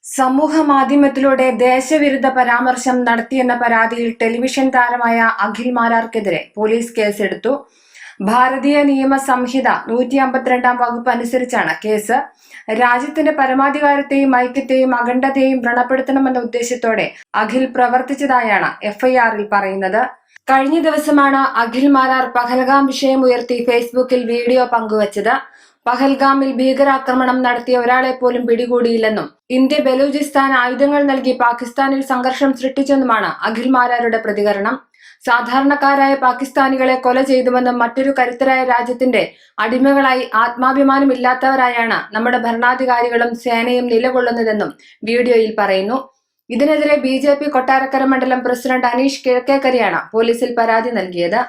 സമൂഹ മാധ്യമത്തിലൂടെ ദേശവിരുദ്ധ പരാമർശം നടത്തിയെന്ന പരാതിയിൽ ടെലിവിഷൻ താരമായ അഖിൽ മാരാർക്കെതിരെ പോലീസ് കേസെടുത്തു. ഭാരതീയ നിയമ സംഹിത 152 വകുപ്പ് അനുസരിച്ചാണ് കേസ്. രാജ്യത്തിന്റെ പരമാധികാരത്തെയും ഐക്യത്തെയും അഖണ്ഡതയെയും വ്രണപ്പെടുത്തണമെന്ന ഉദ്ദേശത്തോടെ അഖിൽ പ്രവർത്തിച്ചതായാണ് എഫ്ഐആറിൽ പറയുന്നത്. കഴിഞ്ഞ ദിവസമാണ് അഖിൽ മാരാർ പഹൽഗാം വിഷയമുയർത്തി ഫേസ്ബുക്കിൽ വീഡിയോ പങ്കുവച്ചത്. പഹൽഗാമിൽ ഭീകരാക്രമണം നടത്തിയ ഒരാളെ പോലും പിടികൂടിയില്ലെന്നും ഇന്ത്യ ബലൂചിസ്ഥാൻ ആയുധങ്ങൾ നൽകി പാകിസ്ഥാനിൽ സംഘർഷം സൃഷ്ടിച്ചെന്നുമാണ് അഖിൽ മാരാരുടെ പ്രതികരണം. സാധാരണക്കാരായ പാകിസ്ഥാനികളെ കൊല ചെയ്തുവെന്നും മറ്റൊരു കരുത്തരായ രാജ്യത്തിന്റെ അടിമകളായി ആത്മാഭിമാനമില്ലാത്തവരായാണ് നമ്മുടെ ഭരണാധികാരികളും സേനയും നിലകൊള്ളുന്നതെന്നും വീഡിയോയിൽ പറയുന്നു. ഇതിനെതിരെ BJP കൊട്ടാരക്കര മണ്ഡലം പ്രസിഡന്റ് അനീഷ് കിഴക്കേക്കരയാണ് പോലീസിൽ പരാതി നൽകിയത്.